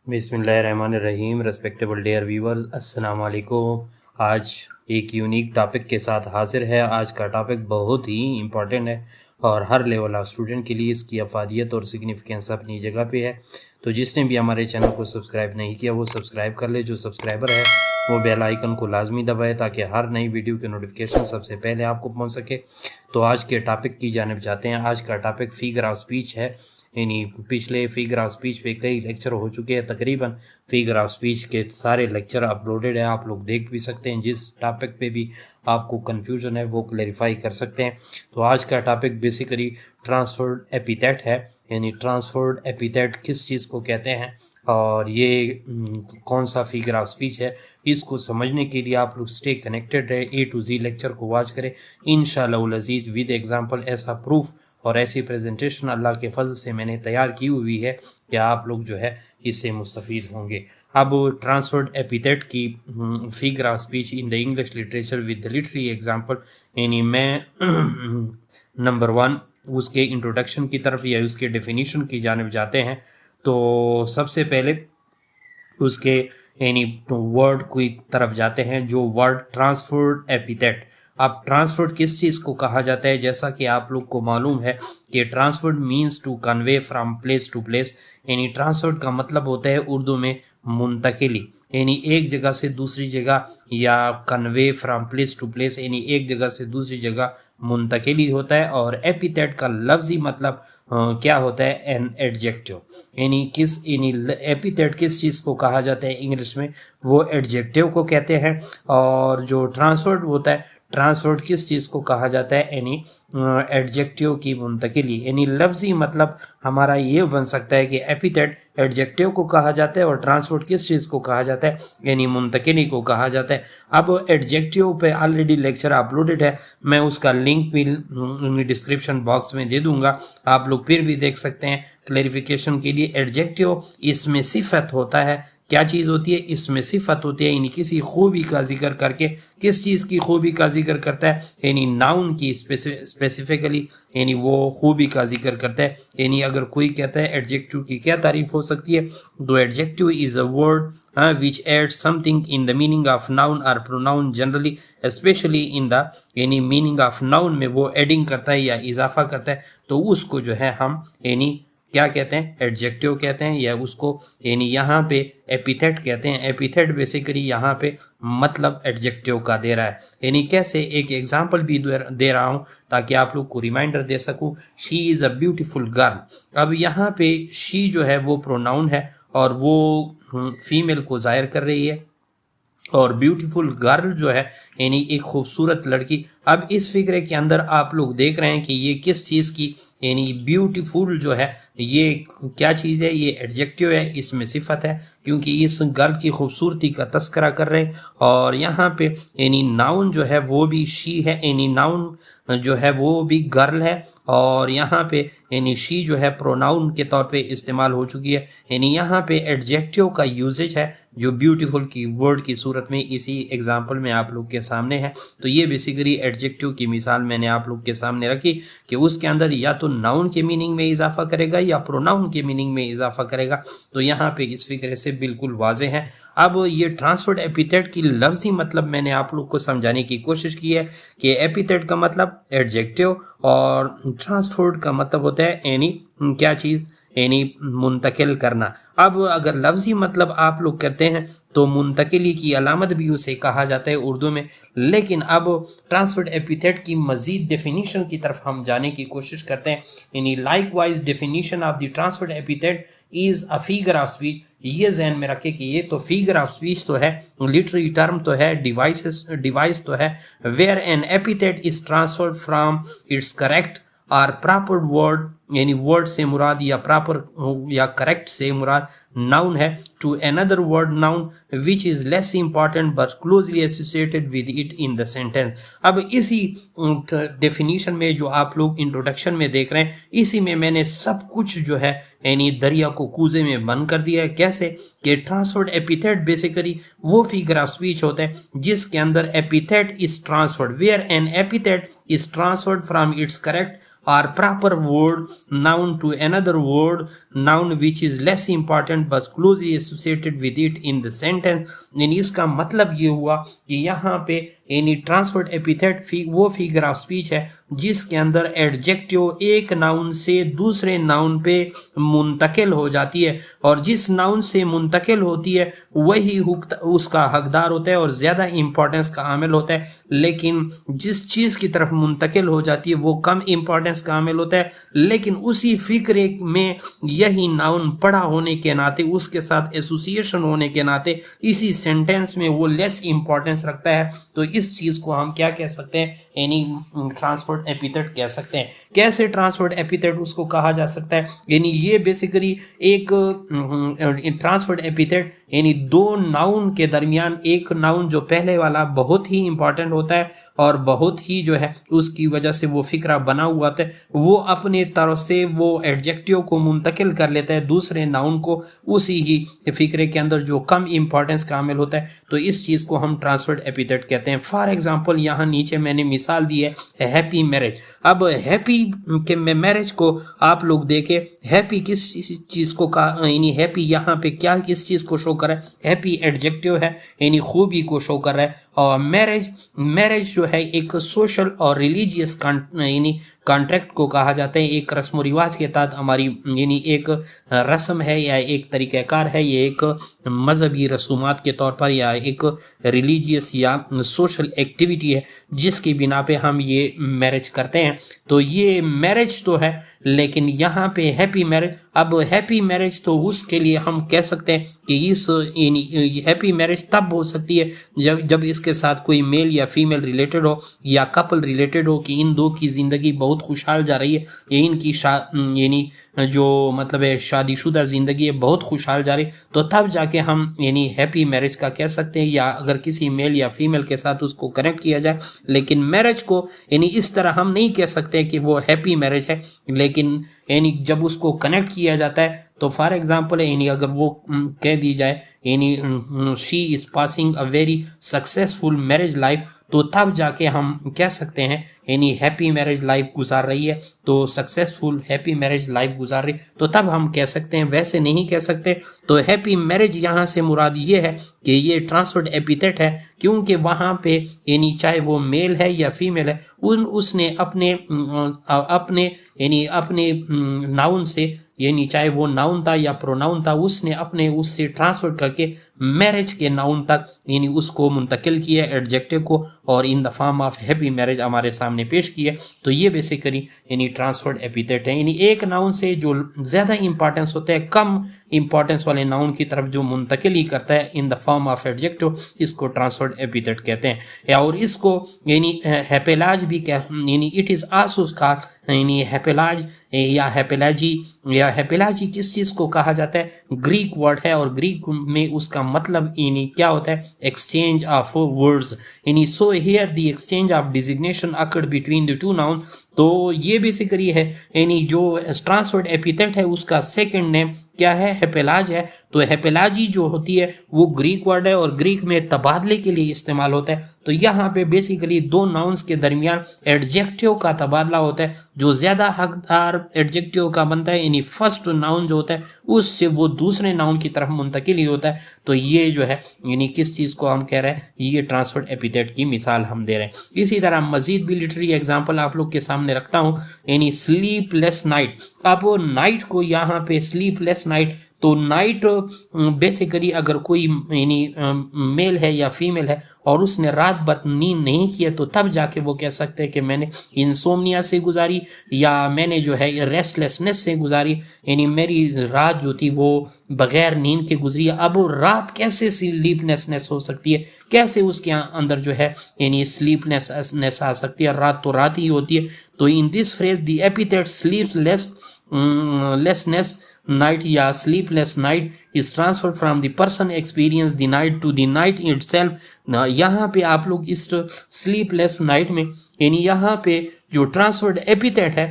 बिस्मिल्लाहिर्रहमानिर्रहीम। Respectable dear viewers, अस्सलाम वालेकुम। आज एक यूनिक टॉपिक के साथ हाजिर है। आज का टॉपिक बहुत ही इम्पॉर्टेंट है और हर लेवल ऑफ स्टूडेंट के लिए इसकी अफादियत और सिग्निफिकेंस अपनी जगह पे है। तो जिसने भी हमारे चैनल को सब्सक्राइब नहीं किया वो सब्सक्राइब कर ले। जो सब्सक्राइबर है वो बेल आइकन को लाजमी दबाए ताकि हर नई वीडियो की नोटिफिकेशन सबसे पहले आपको पहुंच सके। तो आज के टॉपिक की जानिब जाते हैं। आज का टॉपिक फिगर ऑफ स्पीच है। यानी पिछले फिगर ऑफ स्पीच पे कई लेक्चर हो चुके हैं। तकरीबन फिगर ऑफ स्पीच के सारे लेक्चर अपलोडेड है, आप लोग देख भी सकते हैं। जिस टॉपिक पे भी आपको कन्फ्यूजन है वो क्लेरिफाई कर सकते हैं। तो आज का टॉपिक बेसिकली ट्रांसफर्ड एपिथेट है। यानी ट्रांसफर्ड एपिथेट किस चीज़ को कहते हैं और ये कौन सा फिगर ऑफ स्पीच है, इसको समझने के लिए आप लोग स्टे कनेक्टेड रहे। A to Z लेक्चर को वॉच करें इंशाअल्लाह अज़ीज़ विद एग्जांपल। ऐसा प्रूफ और ऐसी प्रेजेंटेशन अल्लाह के फजल से मैंने तैयार की हुई है कि आप लोग जो है इससे मुस्तफ़ीद होंगे। अब ट्रांसफर्ड एपिथेट की figure of speech in the English literature with the literary example. यानी मैं नंबर 1 उसके इंट्रोडक्शन की तरफ या उसके डेफिनेशन की जानिब जाते हैं। तो सबसे पहले उसके यानी वर्ड की तरफ जाते हैं, जो वर्ड ट्रांसफर्ड एपिथेट। अब ट्रांसफर्ड किस चीज़ को कहा जाता है? जैसा कि आप लोग को मालूम है कि transferred means to convey from place to place. यानी ट्रांसफर्ड का मतलब होता है उर्दू में मुंतकिली, यानी एक जगह से दूसरी जगह, या convey from place to place यानी एक जगह से दूसरी जगह मुंतकिली होता है। और एपिथेट का लफ्जी मतलब क्या होता है? An adjective. यानी एपिथेट किस चीज़ को कहा जाता है इंग्लिश में? वो एडजेक्टिव को कहते हैं। और जो ट्रांसफर्ड होता है, ट्रांसफर्ड किस चीज़ को कहा जाता है? यानी एडजेक्टिव की मुंतकिली। यानी लफ्जी मतलब हमारा ये बन सकता है कि एपिथेट एडजेक्टिव को कहा जाता है और ट्रांसफर्ड किस चीज़ को कहा जाता है? यानी मुंतकिली को कहा जाता है। अब एडजेक्टिव पे ऑलरेडी लेक्चर अपलोडेड है, मैं उसका लिंक भी डिस्क्रिप्शन बॉक्स में दे दूंगा, आप लोग फिर भी देख सकते हैं क्लैरिफिकेशन के लिए। एडजेक्टिव इसमें सिफत होता है। क्या चीज़ होती है? इसमें सिफत होती है, यानी किसी खूबी का जिक्र करके। किस चीज़ की खूबी का जिक्र करता है? यानी नाउन की स्पेसिफिकली, यानी वो खूबी का जिक्र करता है। यानी अगर कोई कहता है एडजेक्टिव की क्या तारीफ हो सकती है, तो adjective is a word which adds something in the meaning of noun और pronoun generally, specially in the यानी मीनिंग ऑफ नाउन में वो एडिंग करता है या इजाफा करता है, तो उसको जो है हम यानी क्या कहते हैं? एडजेक्टिव कहते हैं, या उसको यानी यहाँ पे एपिथेट कहते हैं। एपिथेट बेसिकली यहाँ पे मतलब एडजेक्टिव का दे रहा है। यानी कैसे? एक एग्जांपल भी दे रहा हूँ ताकि आप लोग को रिमाइंडर दे सकूँ। She is a beautiful girl. अब यहाँ पे शी जो है वो प्रोनाउन है और वो फीमेल को जाहिर कर रही है, और ब्यूटीफुल गर्ल जो है यानी एक खूबसूरत लड़की। अब इस फिक्रे के अंदर आप लोग देख रहे हैं कि ये किस चीज़ की, यानी ब्यूटीफुल जो है ये क्या चीज़ है? ये एडजेक्टिव है, इसमें सिफत है क्योंकि इस गर्ल की खूबसूरती का तस्करा कर रहे हैं। और यहाँ पे यानी नाउन जो है वो भी शी है, यानी नाउन जो है वो भी गर्ल है, और यहाँ पे यानी शी जो है प्रोनाउन के तौर पे इस्तेमाल हो चुकी है। यानी यहाँ पे एडजेक्टिव का यूजेज है जो ब्यूटीफुल की वर्ड की सूरत में इसी एग्जाम्पल में आप लोग के सामने है। तो ये बेसिकली एडजेक्टिव की मिसाल मैंने आप लोग के सामने रखी कि उसके अंदर या तो नाउन के मीनिंग में इजाफा करेगा या प्रोनाउन के मीनिंग में इजाफा करेगा। तो यहाँ पे इस फिक्रे से बिल्कुल वाज़ेह है। अब ये ट्रांसफर्ड एपिथेट की लफ्जी मतलब मैंने आप लोग को समझाने की कोशिश की है कि एपिथेट का मतलब एडजेक्टिव और ट्रांसफर्ड का मतलब होता है यानी क्या चीज़? यानी मुंतकिल करना। अब अगर लफ्जी मतलब आप लोग करते हैं तो मुंतकिली की अलामत भी उसे कहा जाता है उर्दू में। लेकिन अब ट्रांसफर्ड एपिथेट की मजीद डेफिनीशन की तरफ हम जाने की कोशिश करते हैं। यानी like wise definition of the transferred epithet is a figure of speech. ये जहन में रखे कि ये तो फिगर ऑफ स्पीच तो है, लिटरेरी टर्म तो है, डिवाइस तो है, where an epithet is transferred from its correct और प्रॉपर वर्ड, यानी वर्ड से मुराद या प्रॉपर या करेक्ट से मुराद नाउन है, to another word noun which is less important but closely associated with it in the sentence. अब इसी डेफिनीशन में जो आप लोग इंट्रोडक्शन में देख रहे हैं, इसी में मैंने सब कुछ जो है यानी दरिया को कूजे में बंद कर दिया है। कैसे? कि ट्रांसफर्ड एपिथेट बेसिकली वो फिगर ऑफ स्पीच होता है जिसके अंदर epithet is transferred, where an epithet is transferred from its correct or proper word noun to another word noun which is less important but closely associated with it in the sentence। यानी इसका मतलब ये हुआ कि यहाँ पे यानी transferred epithet वो फिगर ऑफ स्पीच है जिसके अंदर एडजेक्टिव एक नाउन से दूसरे नाउन पे मुंतकिल हो जाती है, और जिस नाउन से मुंतकिल होती है वही उसका हकदार होता है और ज़्यादा इंपॉर्टेंस का आमिल होता है, लेकिन जिस चीज़ की तरफ मुंतकिल हो जाती है वो कम इंपॉर्टेंस का आमिल होता है, लेकिन उसी फिक्रे में यही नाउन पड़ा होने के नाते, उसके साथ एसोसिएशन होने के नाते इसी सेंटेंस में वो लेस इंपॉर्टेंस रखता है। तो इस चीज़ को हम क्या कह सकते हैं, यानी ट्रांसफर्ड एपिथेट कह सकते हैं। कैसे ट्रांसफर्ड एपिथेट उसको कहा जा सकता है, यानी ये बेसिकली एक ट्रांसफर्ड एपिथेट यानी दो नाउन के दरमियान एक नाउन जो पहले वाला बहुत ही इंपॉर्टेंट होता है और बहुत ही जो है उसकी वजह से वो फिक्रा बना हुआ होता है, वो अपने तरफ से वो एडजेक्टिव को मुंतकिल कर लेता है दूसरे नाउन को उसी ही फिक्रे के अंदर जो कम इंपॉर्टेंस का आमिल होता है। तो इस चीज़ को हम ट्रांसफर्ड एपिथेट कहते हैं। फॉर एग्जांपल यहाँ नीचे मैंने मिसाल दी है हैप्पी मैरिज। अब हैप्पी के मैरिज को आप लोग देखें, हैप्पी किस चीज़ को का यानी हैप्पी यहाँ पे क्या किस चीज़ को शो कर रहा है, हैप्पी एडजेक्टिव है यानी खूबी को शो कर रहा है। और मैरिज जो है एक सोशल और रिलीजियस यानी कॉन्ट्रैक्ट को कहा जाता है, एक रस्म रिवाज के तहत हमारी यानी एक रस्म है या एक तरीक़ाकार है, ये एक मजहबी रसूमात के तौर पर या एक रिलीजियस या सोशल एक्टिविटी है जिसकी बिना पे हम ये मैरिज करते हैं। तो ये मैरिज तो है, लेकिन यहाँ पे हैप्पी मैरिज, अब हैप्पी मैरिज तो उसके लिए हम कह सकते हैं कि इस हैप्पी मैरिज तब हो सकती है जब इसके साथ कोई मेल या फीमेल रिलेटेड हो या कपल रिलेटेड हो कि इन दो की ज़िंदगी बहुत खुशहाल जा रही है, या इनकी यानी जो मतलब है शादीशुदा ज़िंदगी है बहुत खुशहाल जा रही, तो तब जाके हम यानी हैप्पी मैरिज का कह सकते हैं, या अगर किसी मेल या फीमेल के साथ उसको कनेक्ट किया जाए। लेकिन मैरिज को यानी इस तरह हम नहीं कह सकते कि वो हैप्पी मैरिज है, लेकिन यानी जब उसको कनेक्ट किया जाता है तो फॉर एग्जांपल यानी अगर वो कह दी जाए यानी she is passing a very successful marriage life, तो तब जाके हम कह सकते हैं यानी हैप्पी मैरिज लाइफ गुजार रही है, तो सक्सेसफुल हैप्पी मैरिज लाइफ गुजार रही, तो तब हम कह सकते हैं, वैसे नहीं कह सकते। तो हैप्पी मैरिज यहाँ से मुराद ये है कि ये ट्रांसफर्ड एपिथेट है, क्योंकि वहाँ पे यानी चाहे वो मेल है या फीमेल है उसने अपने यानी अपने नाउन से यानी चाहे वो नाउन था या प्रोनाउन था उसने अपने उससे ट्रांसफर करके मैरिज के नाउन तक यानी उसको मुंतकिल किया एडजेक्टिव को, और in the form of happy marriage हमारे सामने पेश किया। तो ये बेसिकली यानी ट्रांसफर्ड एपिथेट है, यानी एक नाउन से जो ज़्यादा इंपॉर्टेंस होता है कम इंपॉर्टेंस वाले नाउन की तरफ जो मुंतकिल ही करता है in the form of adjective, इसको ट्रांसफर्ड एपिथेट कहते हैं। और इसको यानी हैपेलाज भी यानी इट इज़ आल्सो कॉल्ड यानी हैपेलाज या हैपेलाजी किस चीज़ को कहा जाता है, ग्रीक वर्ड है, और ग्रीक में उसका मतलब यानी क्या होता है, एक्सचेंज ऑफ वर्ड्स, यानी so here the exchange of designation occurred between the two noun. तो ये बेसिकली है यानी जो ट्रांसफर्ड एपिथेट है उसका सेकंड नेम क्या है, हैपेलाज है। तो हैपेलाजी जो होती है वो ग्रीक वर्ड है और ग्रीक में तबादले के लिए इस्तेमाल होता है। तो यहाँ पे बेसिकली दो नाउन्स के दरमियान एडजेक्टिव का तबादला होता है, जो ज़्यादा हकदार एडजेक्टिव का बनता है यानी फर्स्ट नाउन जो होता है उससे वो दूसरे नाउन की तरफ मुंतकिल ही होता है। तो ये जो है यानी किस चीज़ को हम कह रहे हैं, ये ट्रांसफर्ड एपिथेट की मिसाल हम दे रहे हैं। इसी तरह मजीद भी लिटरेरी एग्जाम्पल आप लोग के सामने रखता हूँ, यानी स्लीपलेस नाइट। अब वो नाइट को यहाँ पे स्लीपलेस नाइट, तो नाइट बेसिकली अगर कोई यानी मेल है या फीमेल है और उसने रात भर नींद नहीं किया तो तब जाके वो कह सकते हैं कि मैंने इंसोम्निया से गुजारी या मैंने जो है रेस्टलेसनेस से गुजारी, यानी मेरी रात जो थी वो बगैर नींद के गुजरी। अब रात कैसे स्लीपनेसनेस हो सकती है, कैसे उसके अंदर जो है यानी स्लीपनेसनेस आ सकती है, रात तो रात ही होती है। तो in this phrase the epithet sleeplessness night या sleepless night is transferred from the person experience the night to the night itself। यहाँ पे आप लोग इस sleepless night में यानी यहाँ पे जो ट्रांसफर्ड एपिथेट है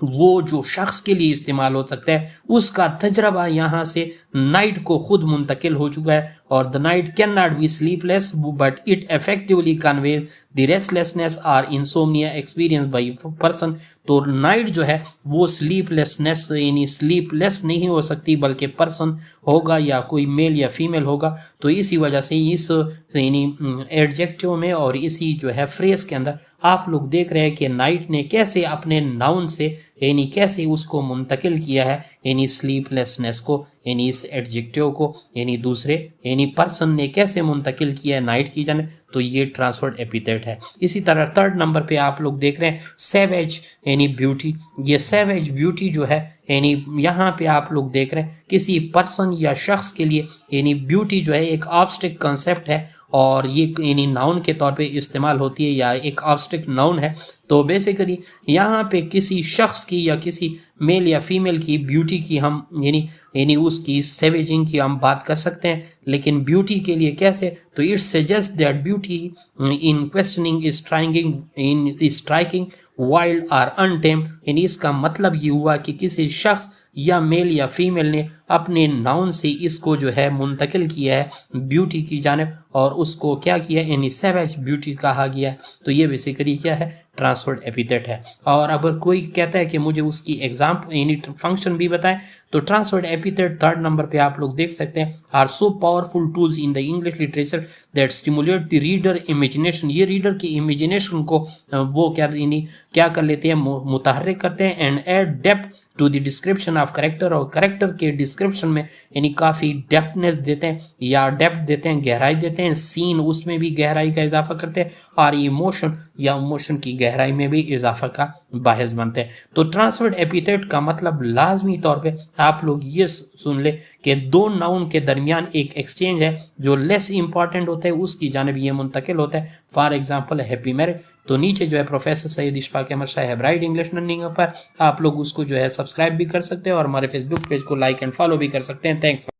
वो जो शख्स के लिए इस्तेमाल हो सकता है उसका तजर्बा यहाँ से नाइट को खुद मुंतकिल हो चुका है, اور the night cannot be sleepless but it effectively conveys the restlessness or insomnia experienced by person. تو نائٹ جو ہے وہ سلیپلیسنس یعنی سلیپ لیس نہیں ہو سکتی بلکہ پرسن ہوگا یا کوئی میل یا فیمیل ہوگا. تو اسی وجہ سے اس یعنی ایڈجیکٹیو میں اور اسی جو ہے فریز کے اندر آپ لوگ دیکھ رہے ہیں کہ نائٹ نے کیسے اپنے ناؤن سے یعنی کیسے اس کو منتقل کیا ہے یعنی سلیپ لیسنس کو یعنی اس ایڈجیکٹیو کو یعنی دوسرے یعنی پرسن نے کیسے منتقل کیا ہے نائٹ کی جانب. تو یہ ٹرانسفرڈ ایپیتھیٹ ہے. اسی طرح تھرڈ نمبر پہ آپ لوگ دیکھ رہے ہیں سیویج یعنی بیوٹی. یہ سیویج بیوٹی جو ہے یعنی یہاں پہ آپ لوگ دیکھ رہے ہیں کسی پرسن یا شخص کے لیے یعنی بیوٹی جو ہے ایک آبسٹیک کنسیپٹ ہے اور یہ یعنی ناؤن کے طور پہ استعمال ہوتی ہے یا ایک آبسٹیک ناؤن ہے. تو بیسیکلی یہاں پہ کسی شخص کی یا کسی میل یا فیمیل کی بیوٹی کی ہم یعنی اس کی سیویجنگ کی ہم بات کر سکتے ہیں. لیکن بیوٹی کے لیے کیسے؟ تو it suggest that beauty in questioning striking wild اور انٹیم. یعنی اس کا مطلب یہ ہوا کہ کسی شخص یا میل یا فیمیل نے اپنے ناؤن سے اس کو جو ہے منتقل کیا ہے بیوٹی کی جانب اور اس کو کیا کیا یعنی سیویج بیوٹی کہا گیا ہے. تو یہ بیسیکلی کیا ہے ٹرانسفرڈ ایپیتھیٹ ہے. اور اگر کوئی کہتا ہے کہ مجھے اس کی ایگزامپل یعنی فنکشن بھی بتائیں تو ٹرانسفرڈ ایپیتھیٹ تھرڈ نمبر پہ آپ لوگ دیکھ سکتے ہیں are so powerful tools in the English literature that stimulate the reader imagination. یہ ریڈر کی امیجنیشن کو وہ کیا کر لیتے ہیں متحرک کرتے ہیں. And add depth to the description of character. اور کریکٹر کے ڈسکرپشن میں یعنی کافی ڈیپتھنس دیتے ہیں یا ڈیپتھ دیتے ہیں گہرائی دیتے ہیں. سین اس میں بھی گہرائی کا اضافہ کرتے ہیں اور ایموشن یا ایموشن کی گہرائی میں بھی اضافہ کا باعث بنتے ہیں. تو ٹرانسفرڈ ایپیتھیٹ کا مطلب لازمی طور پہ آپ لوگ یہ سن لیں کہ دو ناؤن کے درمیان ایک ایکسچینج ہے جو لیس امپورٹنٹ ہوتا ہے اس کی جانب یہ منتقل ہوتا ہے. For example happy marriage. تو نیچے جو ہے پروفیسر سید اشفاق احمد صاحب برائٹ انگلش لرننگ پر آپ لوگ اس کو جو ہے سبسکرائب بھی کر سکتے ہیں اور ہمارے فیس بک پیج کو لائک اینڈ فالو بھی کر سکتے ہیں. تھینکس.